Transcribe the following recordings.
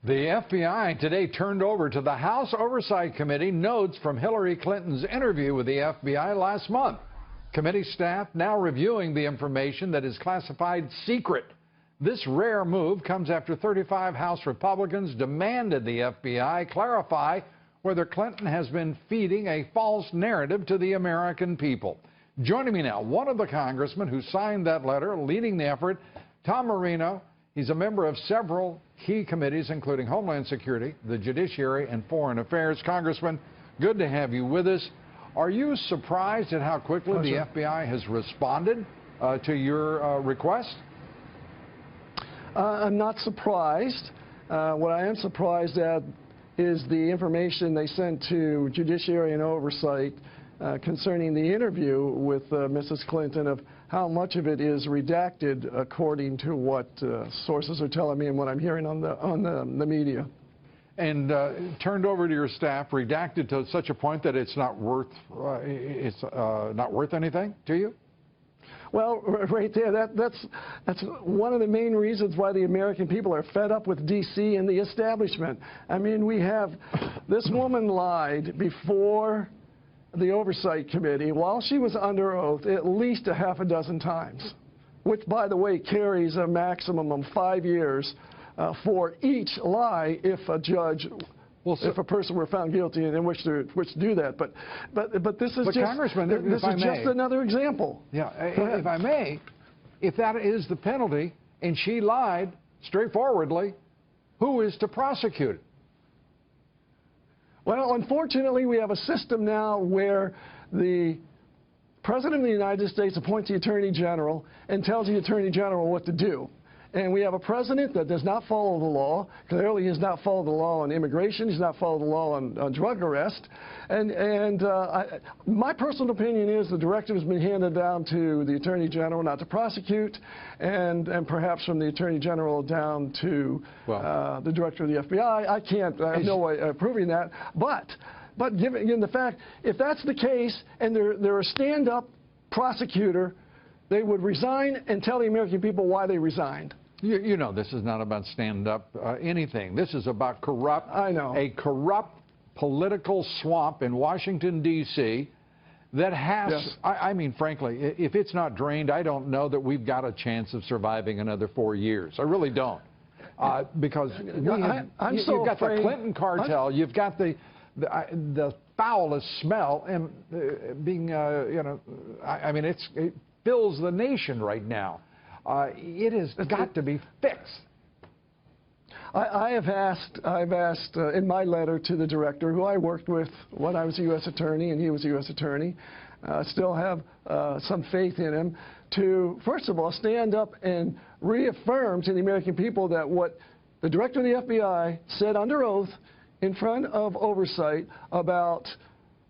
The FBI today turned over to the House Oversight Committee notes from Hillary Clinton's interview with the FBI last month. Committee staff now reviewing the information that is classified secret. This rare move comes after 35 House Republicans demanded the FBI clarify whether Clinton has been feeding a false narrative to the American people. Joining me now, one of the congressmen who signed that letter, leading the effort, Tom Marino. He's a member of several key committees, including Homeland Security, the Judiciary, and Foreign Affairs. Congressman, good to have you with us. Are you surprised at how quickly the FBI has responded to your request? I'm not surprised. What I am surprised at is the information they sent to Judiciary and Oversight concerning the interview with Mrs. Clinton, of how much of it is redacted according to what sources are telling me and what I'm hearing on the media. And turned over to your staff, redacted to such a point that it's not worth anything to you? Well, right there, that's one of the main reasons why the American people are fed up with D.C. and the establishment. I mean, we have this woman lied before the Oversight Committee while she was under oath at least a half a dozen times, which, by the way, carries a maximum of 5 years for each lie if a judge, if a person were found guilty and in which to do that. But this is just another example. Yeah, if I may, if that is the penalty and she lied straightforwardly, who is to prosecute it? Well, unfortunately, we have a system now where the President of the United States appoints the Attorney General and tells the Attorney General what to do. And we have a president that does not follow the law. Clearly, he has not followed the law on immigration. He's not followed the law on drug arrest. And my personal opinion is the directive has been handed down to the Attorney General not to prosecute, and perhaps from the Attorney General down to the Director of the FBI. I have no way of proving that. But given the fact, if that's the case and they're a stand-up prosecutor, they would resign and tell the American people why they resigned. You know, this is not about stand-up anything. This is about a corrupt political swamp in Washington, D.C. that has, yes. I mean, frankly, if it's not drained, I don't know that we've got a chance of surviving another 4 years. I really don't. Because you've got the Clinton cartel, you've got the foulest smell, and being, I mean, it fills the nation right now. It has got to be fixed. I've asked in my letter to the director, who I worked with when I was a U.S. attorney and he was a U.S. attorney, still have some faith in him, to, first of all, stand up and reaffirm to the American people that what the director of the FBI said under oath in front of Oversight about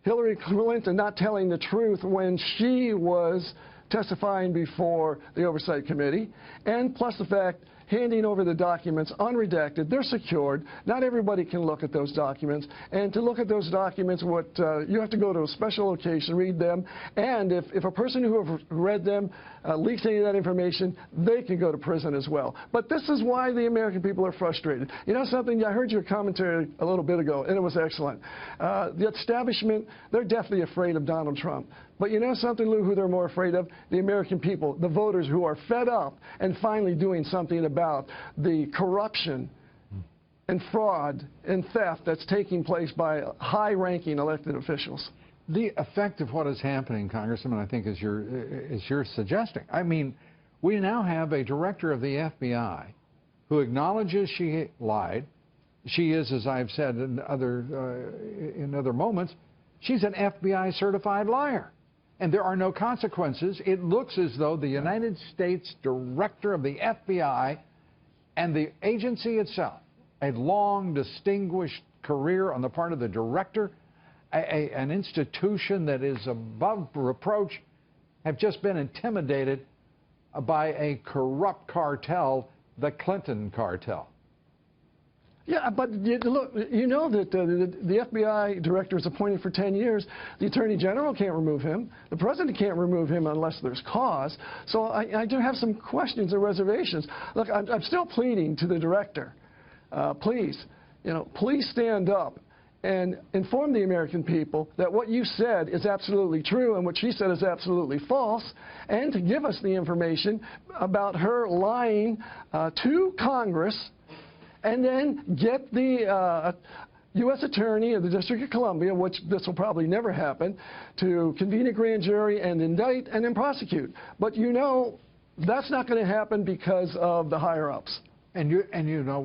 Hillary Clinton not telling the truth when she was testifying before the Oversight Committee, and plus the fact handing over the documents unredacted. They're secured. Not everybody can look at those documents. And to look at those documents, you have to go to a special location, read them, and if a person who have read them leaks any of that information, they can go to prison as well. But this is why the American people are frustrated. You know something? I heard your commentary a little bit ago, and it was excellent. The establishment, they're definitely afraid of Donald Trump. But you know something, Lou, who they're more afraid of? The American people, the voters who are fed up and finally doing something about the corruption and fraud and theft that's taking place by high-ranking elected officials. The effect of what is happening, Congressman, I think is you're suggesting. I mean, we now have a director of the FBI who acknowledges she lied. She is, as I've said in other moments, she's an FBI certified liar. And there are no consequences. It looks as though the United States director of the FBI and the agency itself, a long, distinguished career on the part of the director, an institution that is above reproach, have just been intimidated by a corrupt cartel, the Clinton cartel. Yeah, but look, you know that the FBI director is appointed for 10 years. The Attorney General can't remove him. The President can't remove him unless there's cause. So I do have some questions and reservations. Look, I'm still pleading to the director please, please stand up and inform the American people that what you said is absolutely true and what she said is absolutely false, and to give us the information about her lying to Congress, and then get the U.S. Attorney of the District of Columbia, which this will probably never happen, to convene a grand jury and indict and then prosecute. But that's not going to happen because of the higher-ups. And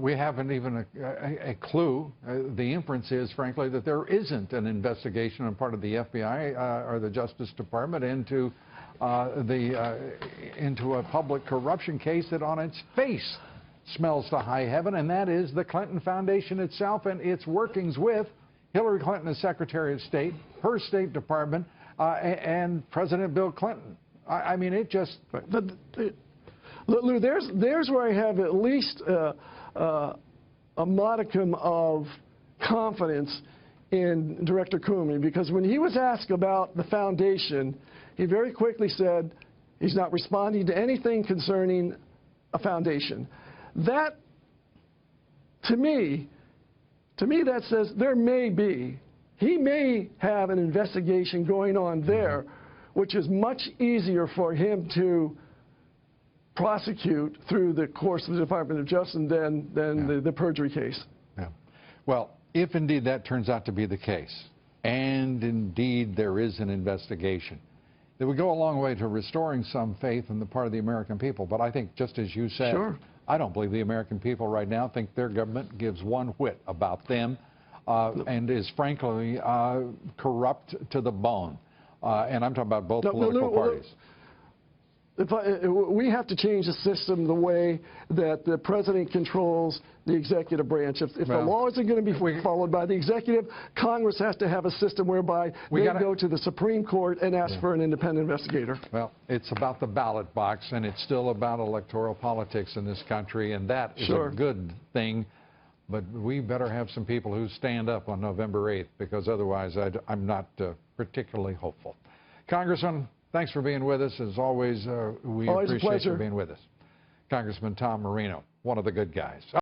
we haven't even a clue. The inference is, frankly, that there isn't an investigation on part of the FBI or the Justice Department into a public corruption case that on its face smells to high heaven, and that is the Clinton Foundation itself and its workings with Hillary Clinton as Secretary of State, her State Department, and President Bill Clinton. I mean, it just... Lou, there's where I have at least a modicum of confidence in Director Comey, because when he was asked about the foundation, he very quickly said he's not responding to anything concerning a foundation. That, to me, that says there may be, he may have an investigation going on there, which is much easier for him to prosecute through the course of the Department of Justice than the perjury case. Yeah. Well, if indeed that turns out to be the case, and indeed there is an investigation, that would go a long way to restoring some faith on the part of the American people. But I think, just as you said, sure, I don't believe the American people right now think their government gives one whit about them and is frankly corrupt to the bone. And I'm talking about both political parties. We have to change the system the way that the president controls the executive branch. If the law isn't going to be followed by the executive, Congress has to have a system whereby they go to the Supreme Court and ask for an independent investigator. Well, it's about the ballot box, and it's still about electoral politics in this country, and that is a good thing. But we better have some people who stand up on November 8th, because otherwise I'm not particularly hopeful. Congressman, thanks for being with us. As always, we appreciate you being with us. Congressman Tom Marino, one of the good guys.